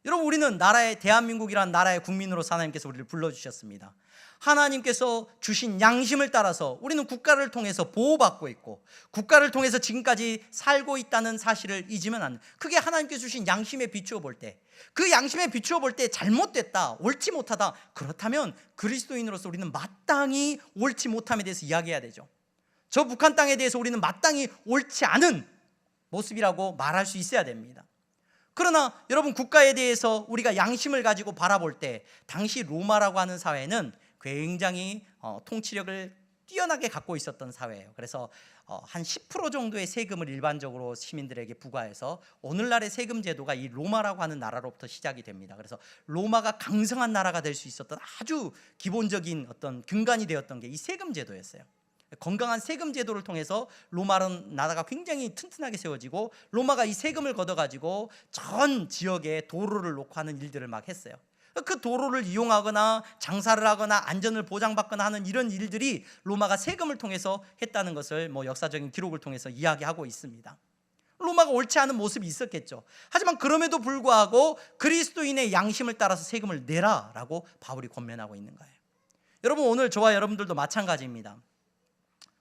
S1: 여러분, 우리는 나라의, 대한민국이라는 나라의 국민으로서 하나님께서 우리를 불러주셨습니다. 하나님께서 주신 양심을 따라서 우리는 국가를 통해서 보호받고 있고, 국가를 통해서 지금까지 살고 있다는 사실을 잊으면 안 돼요. 그게 하나님께서 주신 양심에 비추어 볼 때, 그 양심에 비추어 볼 때 잘못됐다, 옳지 못하다, 그렇다면 그리스도인으로서 우리는 마땅히 옳지 못함에 대해서 이야기해야 되죠. 저 북한 땅에 대해서 우리는 마땅히 옳지 않은 모습이라고 말할 수 있어야 됩니다. 그러나 여러분, 국가에 대해서 우리가 양심을 가지고 바라볼 때, 당시 로마라고 하는 사회는 굉장히 통치력을 뛰어나게 갖고 있었던 사회예요. 그래서 한 10% 정도의 세금을 일반적으로 시민들에게 부과해서, 오늘날의 세금 제도가 이 로마라고 하는 나라로부터 시작이 됩니다. 그래서 로마가 강성한 나라가 될 수 있었던 아주 기본적인 어떤 근간이 되었던 게 이 세금 제도였어요. 건강한 세금 제도를 통해서 로마는 나라가 굉장히 튼튼하게 세워지고, 로마가 이 세금을 걷어가지고 전 지역에 도로를 놓고 하는 일들을 막 했어요. 그 도로를 이용하거나 장사를 하거나 안전을 보장받거나 하는 이런 일들이 로마가 세금을 통해서 했다는 것을 뭐 역사적인 기록을 통해서 이야기하고 있습니다. 로마가 로마가 옳지 않은 모습이 있었겠죠. 하지만 그럼에도 불구하고 그리스도인의 양심을 따라서 세금을 내라라고 바울이 권면하고 있는 거예요. 여러분, 오늘 저와 여러분들도 마찬가지입니다.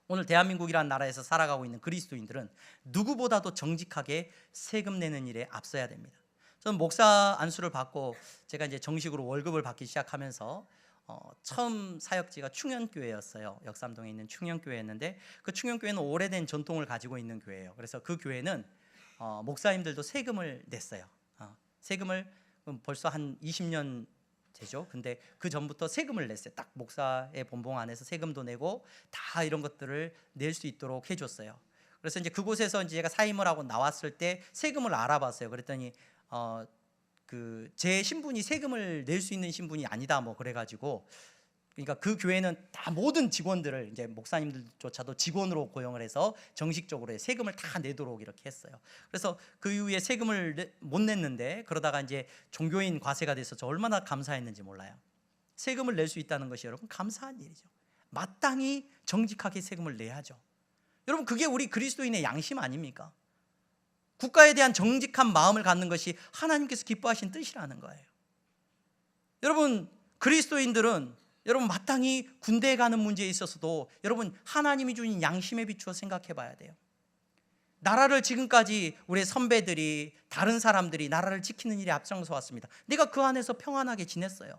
S1: 오늘 대한민국이라는 나라에서 살아가고 있는 그리스도인들은 누구보다도 정직하게 세금 내는 일에 앞서야 됩니다. 저는 목사 안수를 받고 제가 이제 정식으로 월급을 받기 시작하면서 처음 사역지가 충현교회였어요. 역삼동에 있는 충현교회였는데, 그 충현교회는 오래된 전통을 가지고 있는 교회예요. 그래서 그 교회는 목사님들도 세금을 냈어요. 세금을 벌써 한 20년 되죠. 근데 그 전부터 세금을 냈어요. 딱 목사의 본봉 안에서 세금도 내고 다 이런 것들을 낼 수 있도록 해줬어요. 그래서 이제 그곳에서 이제 제가 사임을 하고 나왔을 때 세금을 알아봤어요. 그랬더니 제 신분이 세금을 낼 수 있는 신분이 아니다, 뭐 그래가지고, 그러니까 그 교회는 다 모든 직원들을, 이제 목사님들조차도 직원으로 고용을 해서 정식적으로 세금을 다 내도록 이렇게 했어요. 그래서 그 이후에 세금을 못 냈는데, 그러다가 이제 종교인 과세가 돼서 저 얼마나 감사했는지 몰라요. 세금을 낼 수 있다는 것이 여러분 감사한 일이죠. 마땅히 정직하게 세금을 내야죠. 여러분, 그게 우리 그리스도인의 양심 아닙니까? 국가에 대한 정직한 마음을 갖는 것이 하나님께서 기뻐하신 뜻이라는 거예요. 여러분, 그리스도인들은 여러분 마땅히 군대에 가는 문제에 있어서도 여러분 하나님이 주신 양심에 비추어 생각해 봐야 돼요. 나라를 지금까지 우리 선배들이, 다른 사람들이 나라를 지키는 일에 앞장서 왔습니다. 내가 그 안에서 평안하게 지냈어요.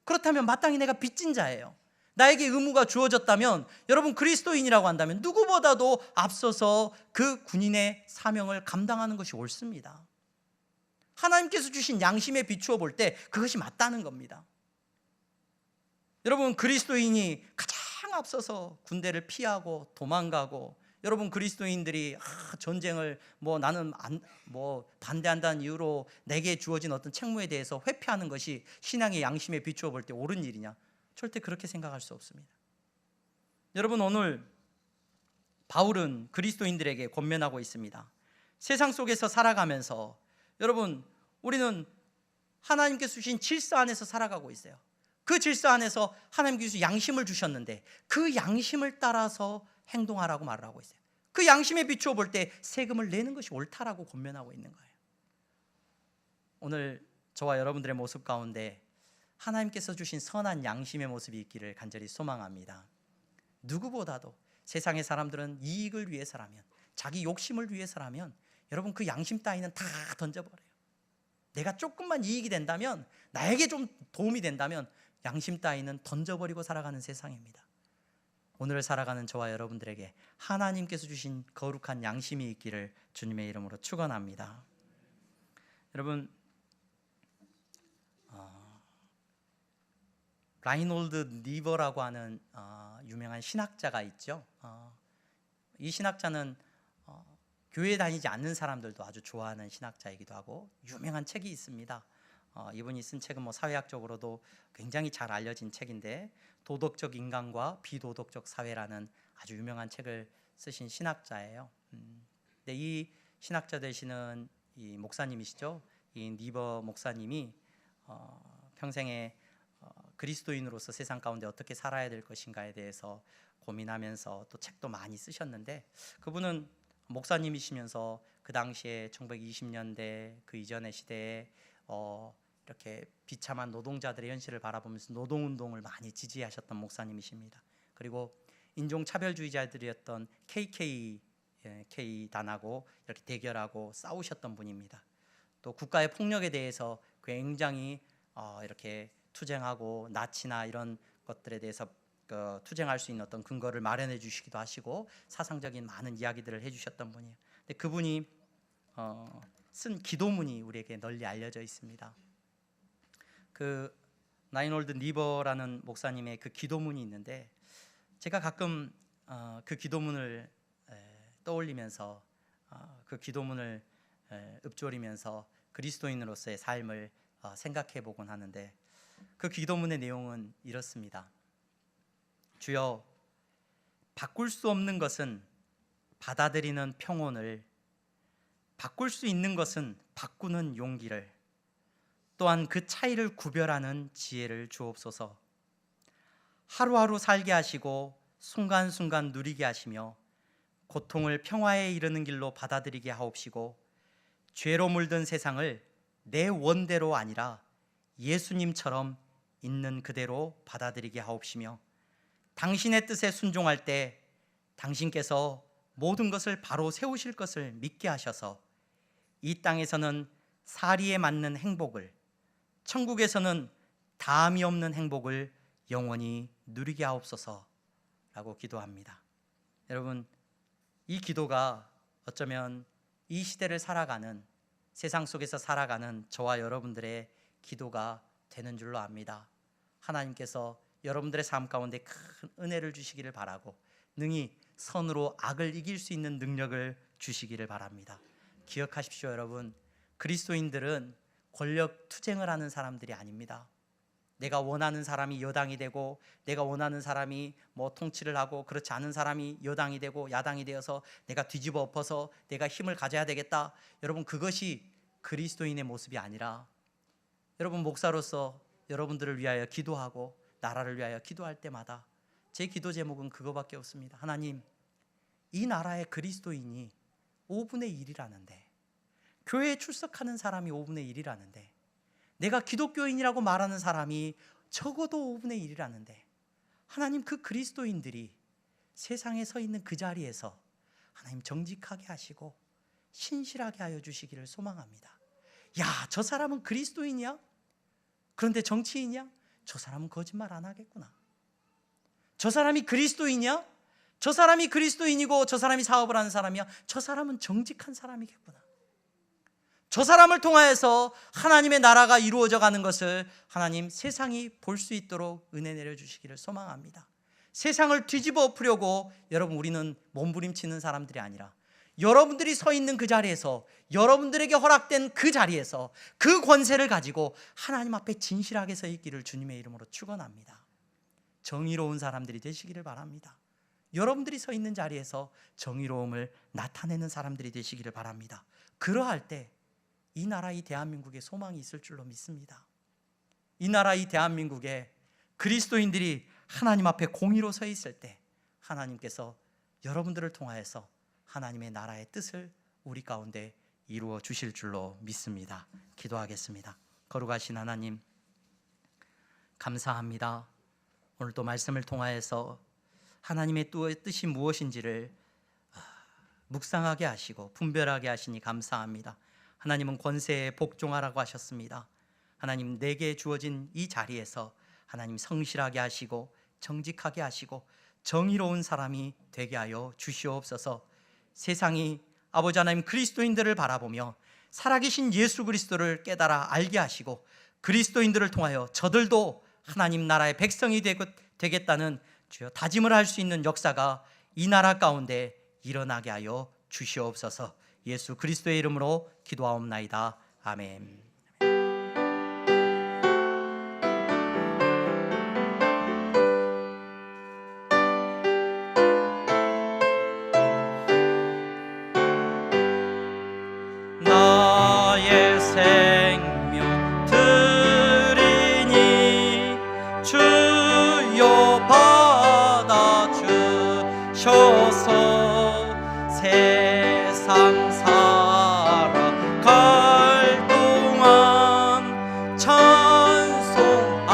S1: 그렇다면 마땅히 내가 빚진 자예요. 나에게 의무가 주어졌다면, 여러분 그리스도인이라고 한다면 누구보다도 앞서서 그 군인의 사명을 감당하는 것이 옳습니다. 하나님께서 주신 양심에 비추어 볼 때 그것이 맞다는 겁니다. 여러분, 그리스도인이 가장 앞서서 군대를 피하고 도망가고, 여러분 그리스도인들이 전쟁을 나는 반대한다는 이유로 내게 주어진 어떤 책무에 대해서 회피하는 것이 신앙의 양심에 비추어 볼 때 옳은 일이냐? 절대 그렇게 생각할 수 없습니다. 여러분, 오늘 바울은 그리스도인들에게 권면하고 있습니다. 세상 속에서 살아가면서 여러분, 우리는 하나님께서 주신 질서 안에서 살아가고 있어요. 그 질서 안에서 하나님께서 양심을 주셨는데 그 양심을 따라서 행동하라고 말을 하고 있어요. 그 양심에 비추어 볼 때 세금을 내는 것이 옳다라고 권면하고 있는 거예요. 오늘 저와 여러분들의 모습 가운데 하나님께서 주신 선한 양심의 모습이 있기를 간절히 소망합니다. 누구보다도 세상의 사람들은 이익을 위해서라면, 자기 욕심을 위해서라면 여러분 그 양심 따위는 다 던져버려요. 내가 조금만 이익이 된다면, 나에게 좀 도움이 된다면 양심 따위는 던져버리고 살아가는 세상입니다. 오늘 살아가는 저와 여러분들에게 하나님께서 주신 거룩한 양심이 있기를 주님의 이름으로 축원합니다. 여러분, 라이놀드 니버라고 하는 유명한 신학자가 있죠. 이 신학자는 교회 다니지 않는 사람들도 아주 좋아하는 신학자이기도 하고, 유명한 책이 있습니다. 이분이 쓴 책은 사회학적으로도 굉장히 잘 알려진 책인데, 도덕적 인간과 비도덕적 사회라는 아주 유명한 책을 쓰신 신학자예요. 근데 이 신학자 되시는 이 목사님이시죠. 이 니버 목사님이 평생에 그리스도인으로서 세상 가운데 어떻게 살아야 될 것인가에 대해서 고민하면서 또 책도 많이 쓰셨는데, 그분은 목사님이시면서 그 당시에 1920년대 그 이전의 시대에 이렇게 비참한 노동자들의 현실을 바라보면서 노동운동을 많이 지지하셨던 목사님이십니다. 그리고 인종차별주의자들이었던 KK 단하고 이렇게 대결하고 싸우셨던 분입니다. 또 국가의 폭력에 대해서 굉장히 이렇게 투쟁하고 나치나 이런 것들에 대해서 투쟁할 수 있는 어떤 근거를 마련해 주시기도 하시고 사상적인 많은 이야기들을 해주셨던 분이에요. 근데 그분이 쓴 기도문이 우리에게 널리 알려져 있습니다. 그 라이놀드 니버라는 목사님의 그 기도문이 있는데, 제가 가끔 그 기도문을 떠올리면서 그 기도문을 읊조리면서 그리스도인으로서의 삶을 생각해 보곤 하는데, 그 기도문의 내용은 이렇습니다. 주여, 바꿀 수 없는 것은 받아들이는 평온을, 바꿀 수 있는 것은 바꾸는 용기를, 또한 그 차이를 구별하는 지혜를 주옵소서. 하루하루 살게 하시고 순간순간 누리게 하시며 고통을 평화에 이르는 길로 받아들이게 하옵시고 죄로 물든 세상을 내 원대로 아니라 예수님처럼 있는 그대로 받아들이게 하옵시며 당신의 뜻에 순종할 때 당신께서 모든 것을 바로 세우실 것을 믿게 하셔서 이 땅에서는 사리에 맞는 행복을, 천국에서는 다함이 없는 행복을 영원히 누리게 하옵소서라고 기도합니다. 여러분, 이 기도가 어쩌면 이 시대를 살아가는, 세상 속에서 살아가는 저와 여러분들의 기도가 되는 줄로 압니다. 하나님께서 여러분들의 삶 가운데 큰 은혜를 주시기를 바라고 능히 선으로 악을 이길 수 있는 능력을 주시기를 바랍니다. 기억하십시오, 여러분. 그리스도인들은 권력 투쟁을 하는 사람들이 아닙니다. 내가 원하는 사람이 여당이 되고 내가 원하는 사람이 통치를 하고 그렇지 않은 사람이 여당이 되고 야당이 되어서 내가 뒤집어 엎어서 내가 힘을 가져야 되겠다. 여러분, 그것이 그리스도인의 모습이 아니라, 여러분, 목사로서 여러분들을 위하여 기도하고 나라를 위하여 기도할 때마다 제 기도 제목은 그거밖에 없습니다. 하나님, 이 나라의 그리스도인이 5분의 1이라는데, 교회에 출석하는 사람이 5분의 1이라는데, 내가 기독교인이라고 말하는 사람이 적어도 5분의 1이라는데, 하나님, 그 그리스도인들이 세상에 서 있는 그 자리에서 하나님 정직하게 하시고 신실하게 하여 주시기를 소망합니다. 야, 저 사람은 그리스도인이야? 그런데 정치인이야? 저 사람은 거짓말 안 하겠구나. 저 사람이 그리스도인이야? 저 사람이 그리스도인이고 저 사람이 사업을 하는 사람이야? 저 사람은 정직한 사람이겠구나. 저 사람을 통하여서 하나님의 나라가 이루어져 가는 것을 하나님, 세상이 볼 수 있도록 은혜 내려주시기를 소망합니다. 세상을 뒤집어 엎으려고 여러분, 우리는 몸부림치는 사람들이 아니라 여러분들이 서 있는 그 자리에서, 여러분들에게 허락된 그 자리에서 그 권세를 가지고 하나님 앞에 진실하게 서 있기를 주님의 이름으로 축원합니다. 정의로운 사람들이 되시기를 바랍니다. 여러분들이 서 있는 자리에서 정의로움을 나타내는 사람들이 되시기를 바랍니다. 그러할 때 이 나라, 이 대한민국에 소망이 있을 줄로 믿습니다. 이 나라, 이 대한민국에 그리스도인들이 하나님 앞에 공의로 서 있을 때 하나님께서 여러분들을 통하여서 하나님의 나라의 뜻을 우리 가운데 이루어 주실 줄로 믿습니다. 기도하겠습니다. 거룩하신 하나님, 감사합니다. 오늘도 말씀을 통하여서 하나님의 뜻이 무엇인지를 묵상하게 하시고 분별하게 하시니 감사합니다. 하나님은 권세에 복종하라고 하셨습니다. 하나님, 내게 주어진 이 자리에서 하나님 성실하게 하시고 정직하게 하시고 정의로운 사람이 되게 하여 주시옵소서. 세상이 아버지 하나님 그리스도인들을 바라보며 살아계신 예수 그리스도를 깨달아 알게 하시고 그리스도인들을 통하여 저들도 하나님 나라의 백성이 되겠다는 주여 다짐을 할 수 있는 역사가 이 나라 가운데 일어나게 하여 주시옵소서. 예수 그리스도의 이름으로 기도하옵나이다. 아멘. 나의 생명 드리니 주여 받아 주셔서 세상 살아갈 동안 찬송하게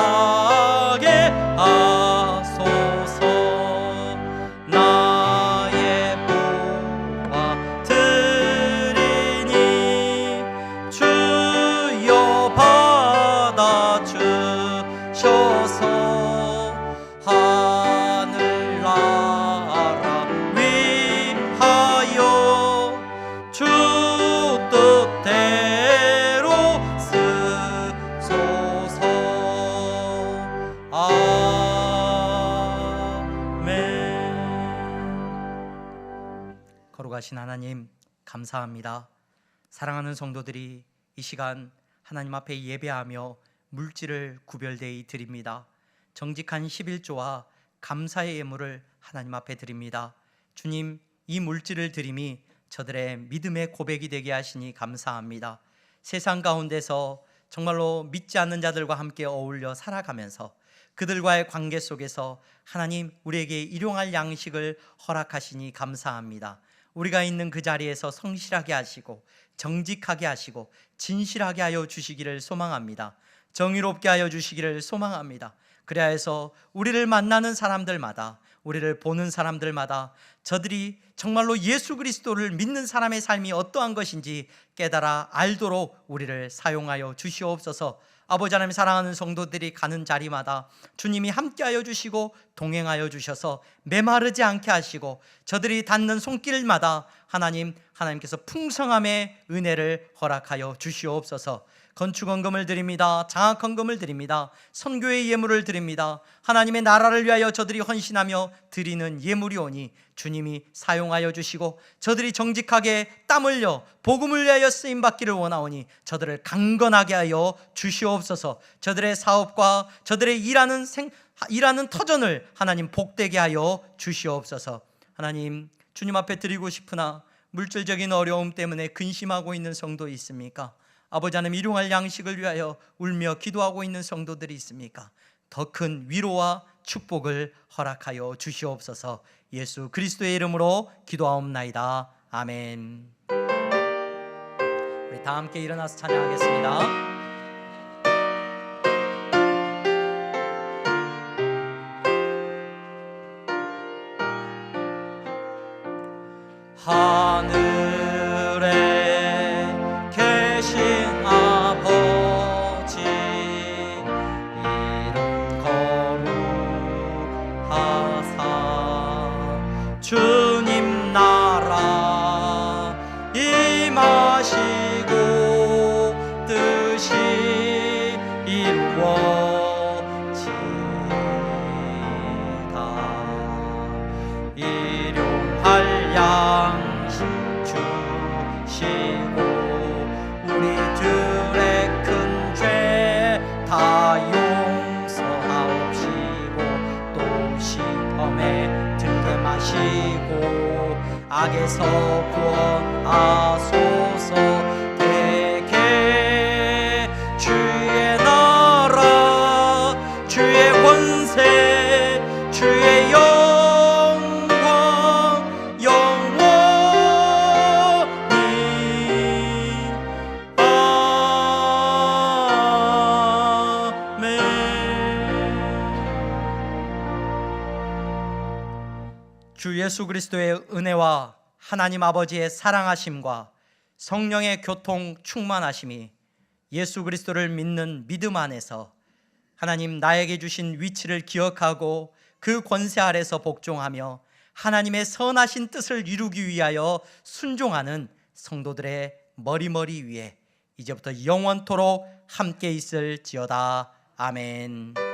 S1: 하소서. 나의 보화 드리니 주여 받아 주셔서 하늘나라 위하여 주 뜻대로 쓰소서. 아멘. 거룩하신 하나님, 감사합니다. 사랑하는 성도들이 이 시간 하나님 앞에 예배하며 물질을 구별되이 드립니다. 정직한 11조와 감사의 예물을 하나님 앞에 드립니다. 주님, 이 물질을 드림이 저들의 믿음의 고백이 되게 하시니 감사합니다. 세상 가운데서 정말로 믿지 않는 자들과 함께 어울려 살아가면서 그들과의 관계 속에서 하나님 우리에게 일용할 양식을 허락하시니 감사합니다. 우리가 있는 그 자리에서 성실하게 하시고 정직하게 하시고 진실하게 하여 주시기를 소망합니다. 정의롭게 하여 주시기를 소망합니다. 그래야 해서 우리를 만나는 사람들마다, 우리를 보는 사람들마다 저들이 정말로 예수 그리스도를 믿는 사람의 삶이 어떠한 것인지 깨달아 알도록 우리를 사용하여 주시옵소서. 아버지 하나님, 사랑하는 성도들이 가는 자리마다 주님이 함께하여 주시고 동행하여 주셔서 메마르지 않게 하시고 저들이 닿는 손길마다 하나님께서 풍성함의 은혜를 허락하여 주시옵소서. 건축헌금을 드립니다. 장학헌금을 드립니다. 선교의 예물을 드립니다. 하나님의 나라를 위하여 저들이 헌신하며 드리는 예물이오니 주님이 사용하여 주시고 저들이 정직하게 땀 흘려 복음을 위하여 쓰임받기를 원하오니 저들을 강건하게 하여 주시옵소서. 저들의 사업과 저들의 일하는 터전을 하나님 복되게 하여 주시옵소서. 하나님, 주님 앞에 드리고 싶으나 물질적인 어려움 때문에 근심하고 있는 성도 있습니까? 아버지 하나님, 일용할 양식을 위하여 울며 기도하고 있는 성도들이 있습니까? 더 큰 위로와 축복을 허락하여 주시옵소서. 예수 그리스도의 이름으로 기도하옵나이다. 아멘. 우리 다 함께 일어나서 찬양하겠습니다. 하늘에 계신 아버지, 이름 거룩하사 주님 나라 임하시고 뜻이 이루어지다. 일용할 양식 주시고 우리들의 큰 죄 다 용서하옵시고 또 시험에 들게 마시고 악에서 구원하소서. 대개 주의 나라 주의 권세 주의 영광 영원히 아멘. 주 예수 그리스도의 은혜와 하나님 아버지의 사랑하심과 성령의 교통 충만하심이 예수 그리스도를 믿는 믿음 안에서 하나님 나에게 주신 위치를 기억하고 그 권세 아래서 복종하며 하나님의 선하신 뜻을 이루기 위하여 순종하는 성도들의 머리 위에 이제부터 영원토록 함께 있을지어다. 아멘.